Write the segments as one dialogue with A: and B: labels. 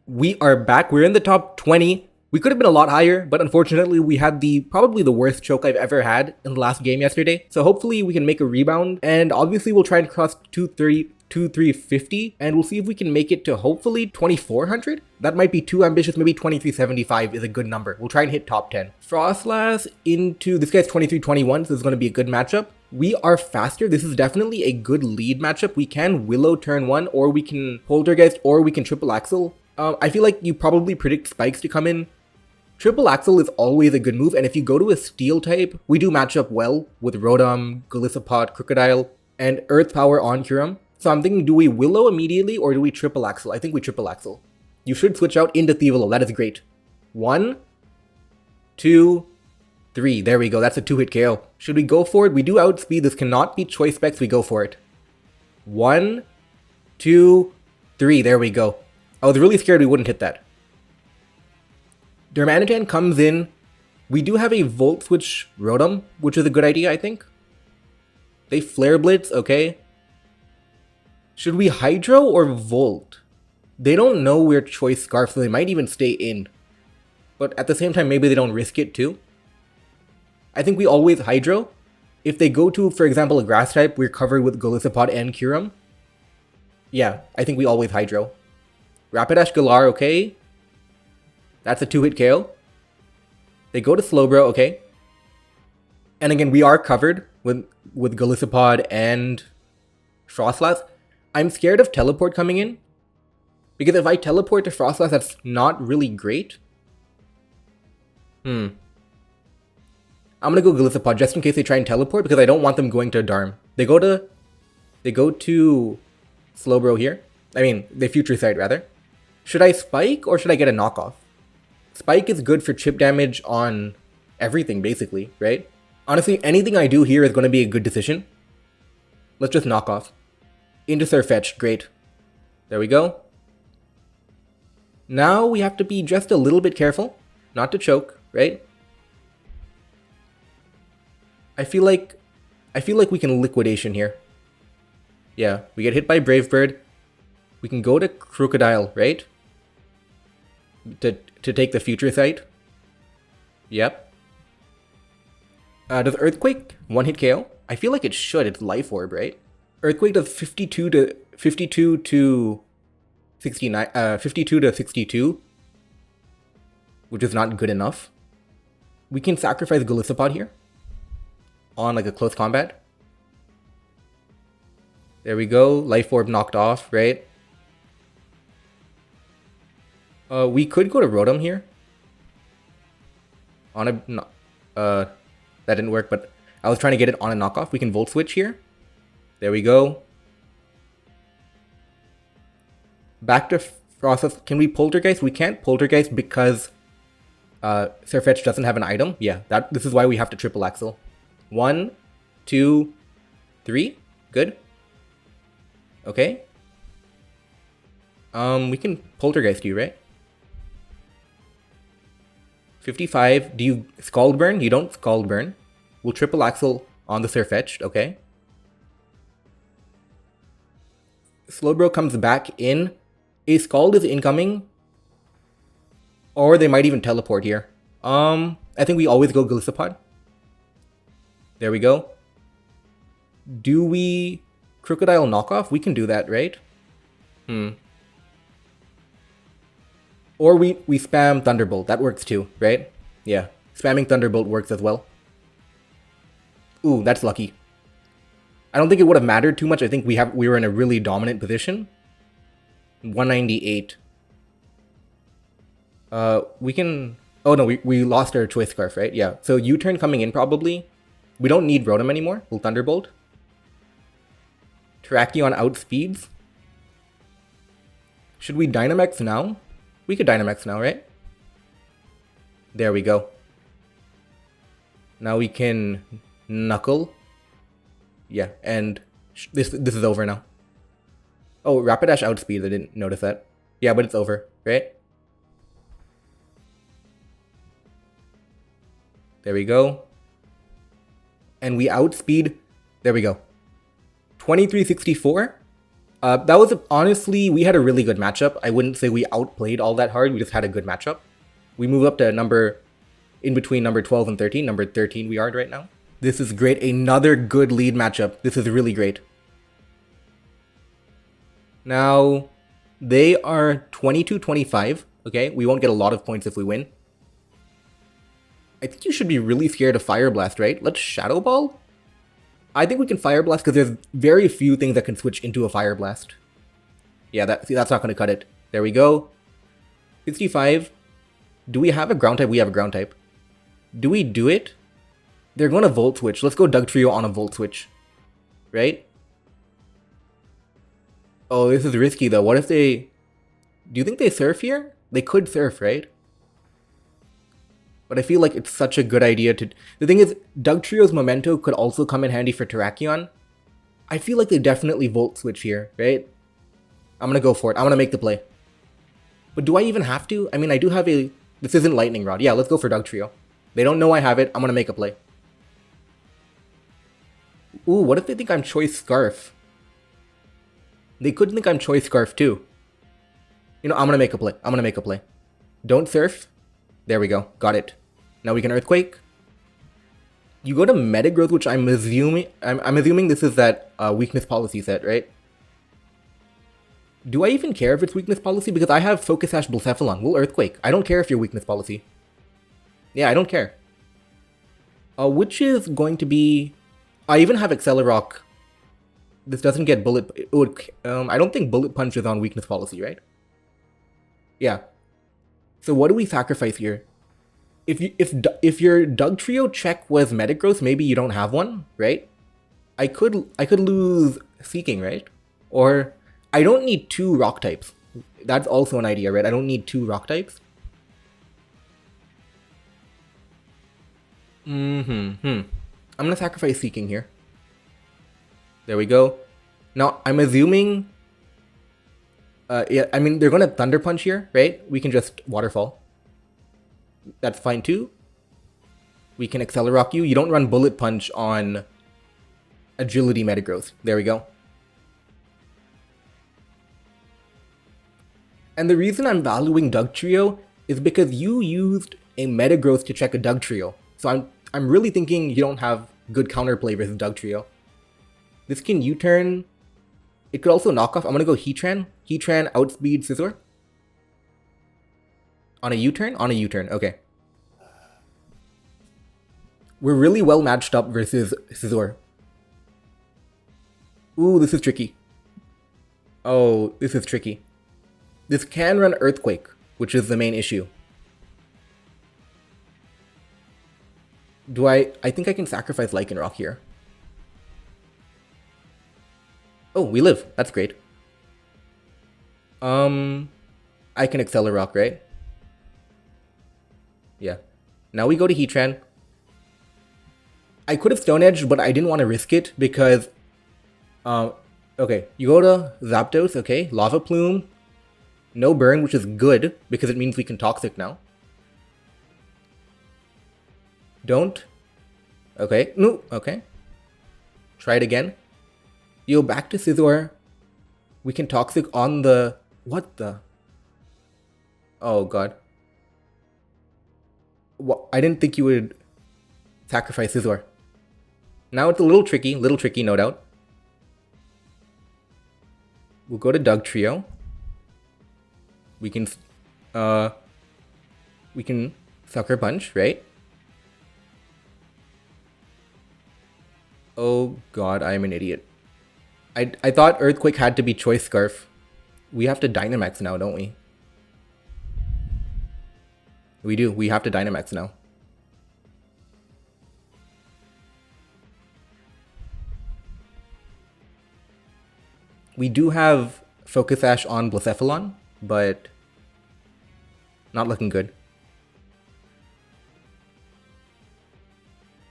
A: We are back. We're in the top 20. We could have been a lot higher, but unfortunately we had probably the worst choke I've ever had in the last game yesterday. So hopefully we can make a rebound, and obviously we'll try and cross 2350, and we'll see if we can make it to hopefully 2400. That might be too ambitious. Maybe 2375 is a good number. We'll try and hit top 10. Frostlass into this guy's 2321, so this is going to be a good matchup. We are faster. This is definitely a good lead matchup. We can Willow turn 1, or we can Poltergeist, or we can triple axle. I feel like you probably predict spikes to come in. Triple axle is always a good move, and if you go to a steel type, we do match up well with Rotom, Golisopod, Crocodile, and Earth Power on Kyurem. So I'm thinking, do we Willow immediately, or do we triple axle? I think we triple axle. You should switch out into Thevalo. That is great. 1, 2, 3. There we go. That's a 2-hit KO. Should we go for it? We do outspeed. This cannot be choice specs. We go for it. 1, 2, 3. There we go. I was really scared we wouldn't hit that. Darmanitan comes in. We do have a Volt Switch Rotom, which is a good idea, I think. They Flare Blitz, okay. Should we Hydro or Volt? They don't know we're Choice Scarf, so they might even stay in. But at the same time, maybe they don't risk it too. I think we always Hydro. If they go to, for example, a Grass type, we're covered with Golisopod and Kyurem. Yeah, I think we always Hydro. Rapidash Galar, okay. That's a 2-hit KO. They go to Slowbro, okay. And again, we are covered with Golisopod and Frostlass. I'm scared of Teleport coming in, because if I teleport to Frostlass, that's not really great. I'm gonna go Golisopod just in case they try and teleport, because I don't want them going to Darm. They go to Slowbro here. I mean, the Future Sight rather. Should I Spike or should I get a knockoff? Spike is good for chip damage on everything, basically, right? Honestly, anything I do here is going to be a good decision. Let's just knock off. Into Surfetch, great. There we go. Now we have to be just a little bit careful, not to choke, right? I feel like we can Liquidation here. Yeah, we get hit by Brave Bird. We can go to Crocodile, right? To take the Future Sight. Yep. Does Earthquake 1-hit KO? I feel like it should. It's Life Orb, right? Earthquake does 52 to 69, 52 to 62, which is not good enough. We can sacrifice Golisopod here on like a close combat. There we go. Life Orb knocked off, right? We could go to Rotom here. On a that didn't work, but I was trying to get it on a knockoff. We can Volt Switch here. There we go. Back to process. Can we Poltergeist? We can't Poltergeist because Surfetch doesn't have an item. Yeah, this is why we have to triple axle. 1, 2, 3. Good. Okay. We can Poltergeist you, right? 55. Do you Scald Burn? You don't Scald Burn. We'll triple axle on the Surfetched, okay. Slowbro comes back in. A Scald is incoming. Or they might even teleport here. I think we always go Golisopod. There we go. Do we Crocodile knockoff? We can do that, right? Or we spam Thunderbolt. That works too, right? Yeah. Spamming Thunderbolt works as well. Ooh, that's lucky. I don't think it would have mattered too much. I think we were in a really dominant position. 198. We can... Oh no, we lost our Choice Scarf, right? Yeah. So U-turn coming in probably. We don't need Rotom anymore. We'll Thunderbolt. Terrakion outspeeds. Should we Dynamax now? We could Dynamax now, right? There we go. Now we can Knuckle. Yeah, and this is over now. Oh, Rapidash outspeed. I didn't notice that. Yeah, but it's over, right? There we go. And we outspeed. There we go. 2364. That was honestly, we had a really good matchup. I wouldn't say we outplayed all that hard. We just had a good matchup. We move up to number in between number 12 and 13. Number 13 we are right now. This is great. Another good lead matchup. This is really great. Now, they are 22-25. Okay, we won't get a lot of points if we win. I think you should be really scared of Fire Blast, right? Let's Shadow Ball? I think we can Fire Blast because there's very few things that can switch into a Fire Blast. Yeah, that's not going to cut it. There we go. 65. Do we have a ground type? We have a ground type. Do we do it? They're going to Volt Switch. Let's go Dugtrio on a Volt Switch. Right? Oh, this is risky though. What if they... Do you think they surf here? They could surf, right? But I feel like it's such a good idea to... The thing is, Dugtrio's Memento could also come in handy for Terrakion. I feel like they definitely Volt Switch here, right? I'm gonna go for it. I'm gonna make the play. But do I even have to? I mean, I do have a... This isn't Lightning Rod. Yeah, let's go for Dugtrio. They don't know I have it. I'm gonna make a play. Ooh, what if they think I'm Choice Scarf? They could think I'm Choice Scarf too. You know, I'm gonna make a play. I'm gonna make a play. Don't surf. There we go. Got it. Now we can Earthquake. You go to Metagross, which I'm assuming this is that weakness policy set, right? Do I even care if it's weakness policy? Because I have Focus Sash Blacephalon. We'll Earthquake. I don't care if you're weakness policy. Yeah, I don't care. Which is going to be... I even have Accelerock. This doesn't get Bullet... I don't think Bullet Punch is on weakness policy, right? Yeah. So what do we sacrifice here? If your Dugtrio check was Metagross, maybe you don't have one, right? I could lose Seeking, right? Or I don't need 2 rock types. That's also an idea, right? I don't need 2 rock types. I'm gonna sacrifice Seeking here. There we go. Now I'm assuming yeah, I mean, they're gonna Thunder Punch here, right? We can just Waterfall. That's fine too. We can Accelerock you. You don't run Bullet Punch on Agility Metagross. There we go. And the reason I'm valuing Dugtrio is because you used a Metagross to check a Dugtrio. So I'm really thinking you don't have good counterplay versus Dugtrio. This can U-turn. It could also knock off. I'm gonna go Heatran. Heatran outspeed Scizor. On a U-turn? On a U-turn, okay. We're really well matched up versus Scizor. Ooh, this is tricky. Oh, this is tricky. This can run Earthquake, which is the main issue. I think I can sacrifice Lycanroc here. Oh, we live. That's great. I can Accelerock, right? Yeah. Now we go to Heatran. I could have Stone Edge, but I didn't want to risk it because... okay, you go to Zapdos, okay. Lava Plume. No Burn, which is good because it means we can Toxic now. Don't. Okay. No. Okay. Try it again. You go back to Scizor. We can Toxic on the... What the... Oh, God. Well, I didn't think you would sacrifice Scizor. Now it's a little tricky, no doubt. We'll go to Dugtrio. We can Sucker Punch, right? Oh God, I am an idiot. I thought Earthquake had to be Choice Scarf. We have to Dynamax now, don't we? We do. We have to Dynamax now. We do have Focus Sash on Blacephalon, but not looking good.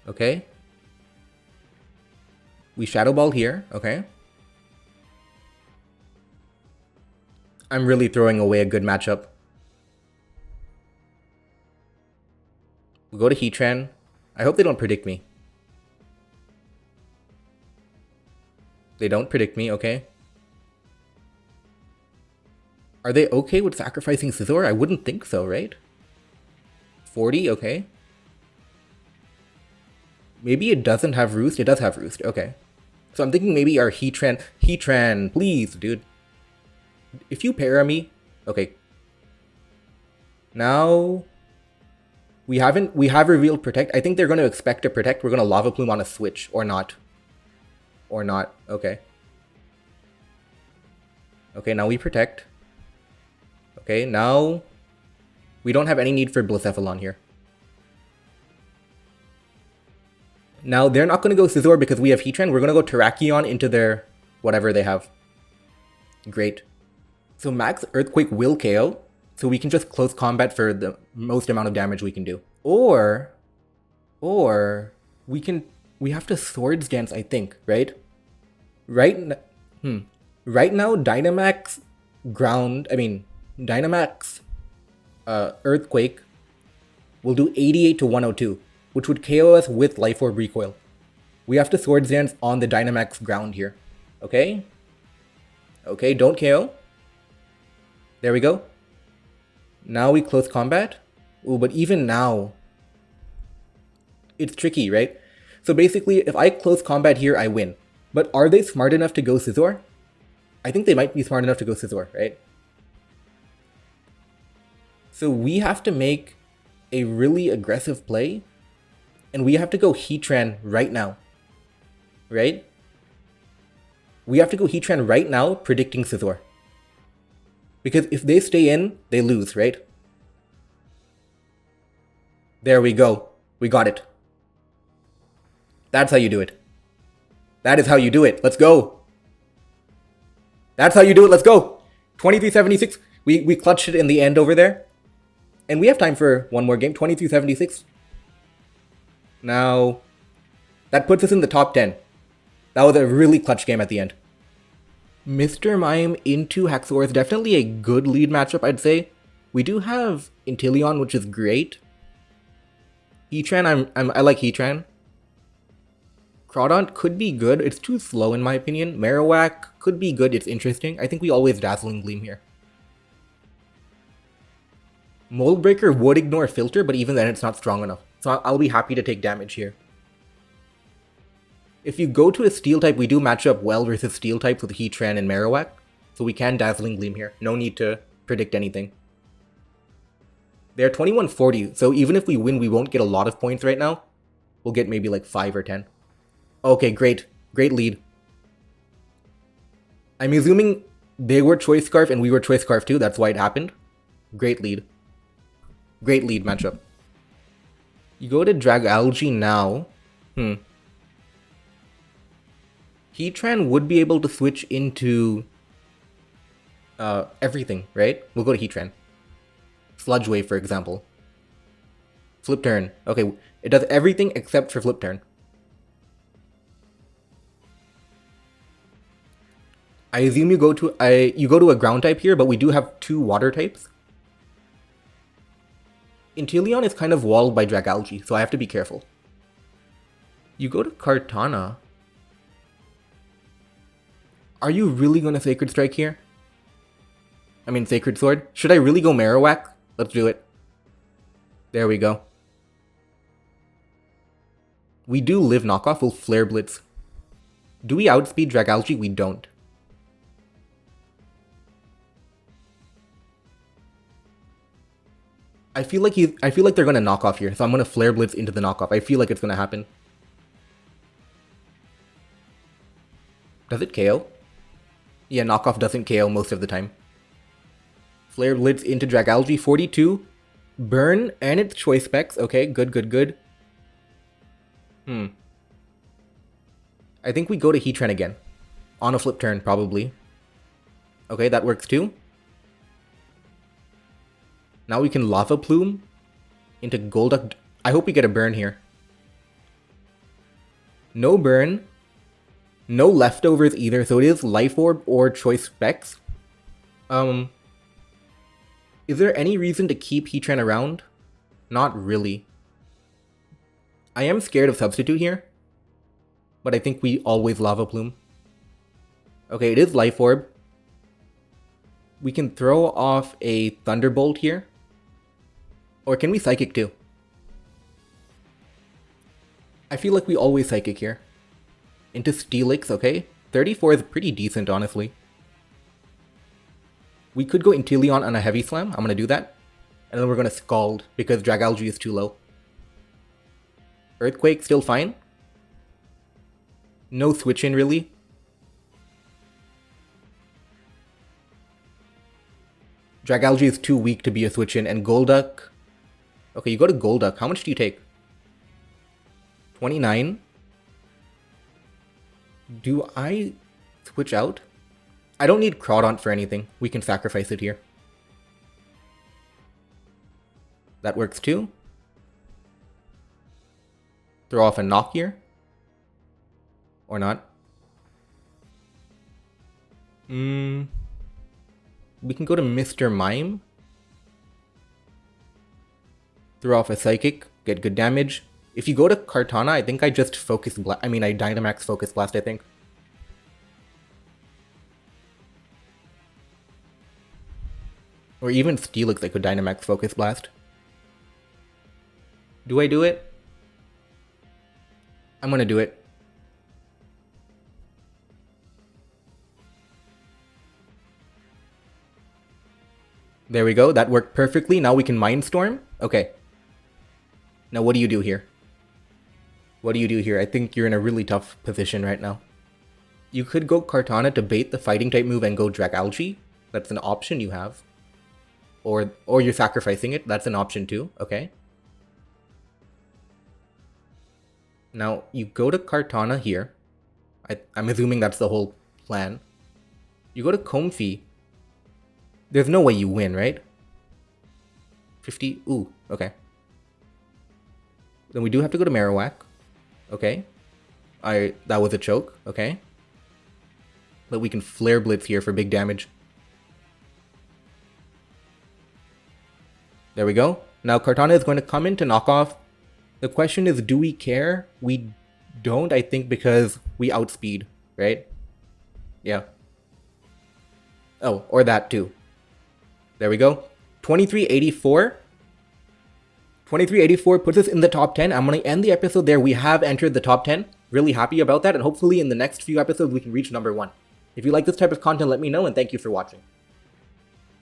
A: Okay. We Shadow Ball here. Okay. I'm really throwing away a good matchup. We'll go to Heatran. I hope they don't predict me. They don't predict me, okay. Are they okay with sacrificing Scizor? I wouldn't think so, right? 40, okay. Maybe it doesn't have Roost. It does have Roost, okay. So I'm thinking maybe our Heatran, please, dude. If you para me, okay. Now, we have revealed Protect. I think they're going to expect a Protect. We're going to Lava Plume on a switch, or not. Or not, okay. Okay, now we Protect. Okay, now we don't have any need for Blacephalon here. Now, they're not going to go Scizor because we have Heatran. We're going to go Terrakion into their whatever they have. Great. So Max Earthquake will KO, so we can just close combat for the most amount of damage we can do. Or we have to Swords Dance, I think, right? Right now, Dynamax Earthquake will do 88 to 102, which would KO us with Life Orb Recoil. We have to Swords Dance on the Dynamax ground here. Okay? Okay, don't KO. There we go. Now we close combat. Ooh, but even now, it's tricky, right? So basically, if I close combat here, I win. But are they smart enough to go Scizor? I think they might be smart enough to go Scizor, right? So we have to make a really aggressive play, and we have to go Heatran right now, right? We have to go Heatran right now, predicting Scizor. Because if they stay in, they lose, right? There we go. We got it. That's how you do it. That is how you do it. Let's go. That's how you do it. Let's go. 2376. We clutched it in the end over there. And we have time for one more game. 2376. Now, that puts us in the top 10. That was a really clutch game at the end. Mr. Mime into Haxor is definitely a good lead matchup, I'd say. We do have Inteleon, which is great. Heatran, I like Heatran. Crawdaunt could be good. It's too slow in my opinion. Marowak could be good. It's interesting. I think we always Dazzling Gleam here. Moldbreaker would ignore Filter, but even then it's not strong enough. So I'll be happy to take damage here. If you go to a Steel type, we do match up well versus Steel types with Heatran and Marowak. So we can Dazzling Gleam here. No need to predict anything. They're 2140, so even if we win, we won't get a lot of points right now. We'll get maybe like 5 or 10. Okay, great. Great lead. I'm assuming they were Choice Scarf and we were Choice Scarf too. That's why it happened. Great lead. Great lead matchup. You go to Dragalge now. Heatran would be able to switch into everything, right? We'll go to Heatran. Sludge Wave, for example. Flip Turn. Okay, it does everything except for Flip Turn. I assume you go to a ground type here, but we do have 2 water types. Inteleon is kind of walled by Dragalge, so I have to be careful. You go to Kartana. Are you really going to Sacred Strike here? I mean Sacred Sword? Should I really go Marowak? Let's do it. There we go. We do live knockoff, we'll Flare Blitz. Do we outspeed Dragalge? We don't. I feel like they're gonna knock off here, so I'm gonna Flare Blitz into the knockoff. I feel like it's gonna happen. Does it KO? Yeah, knockoff doesn't KO most of the time. Flare Blitz into Dragalge, 42. Burn, and it's Choice Specs. Okay, good. I think we go to Heatran again. On a flip turn, probably. Okay, that works too. Now we can Lava Plume into Golduck. I hope we get a burn here. No burn. No leftovers either, so it is Life Orb or Choice Specs. Is there any reason to keep Heatran around? Not really. I am scared of Substitute here, but I think we always Lava Plume. Okay, it is Life Orb. We can throw off a Thunderbolt here. Or can we Psychic too? I feel like we always Psychic here. Into Steelix, okay. 34 is pretty decent, honestly. We could go Inteleon on a Heavy Slam. I'm going to do that. And then we're going to Scald because Dragalge is too low. Earthquake, still fine. No switch in, really. Dragalge is too weak to be a switch in. And Golduck. Okay, you go to Golduck. How much do you take? 29. Do I switch out? I don't need Crawdaunt for anything. We can sacrifice it here. That works too. Throw off a Knock here. Or not. We can go to Mr. Mime. Throw off a Psychic. Get good damage. If you go to Kartana, I think I just Focus Blast. I Dynamax Focus Blast, I think. Or even Steelix, I could Dynamax Focus Blast. Do I do it? I'm gonna do it. There we go, that worked perfectly. Now we can Mindstorm. Okay. Now what do you do here? What do you do here? I think you're in a really tough position right now. You could go Kartana to bait the fighting type move and go Dragalge. That's an option you have. Or you're sacrificing it. That's an option too. Okay. Now you go to Kartana here. I'm assuming that's the whole plan. You go to Comfey. There's no way you win, right? 50. Ooh, okay. Then we do have to go to Marowak. Okay. That was a choke. Okay. But we can Flare Blitz here for big damage. There we go. Now Kartana is going to come in to knock off. The question is, do we care? We don't, I think, because we outspeed, right? Yeah. Oh, or that too. There we go. 2384. 2384 puts us in the top 10. I'm going to end the episode there. We have entered the top 10. Really happy about that. And hopefully in the next few episodes, we can reach number 1. If you like this type of content, let me know. And thank you for watching.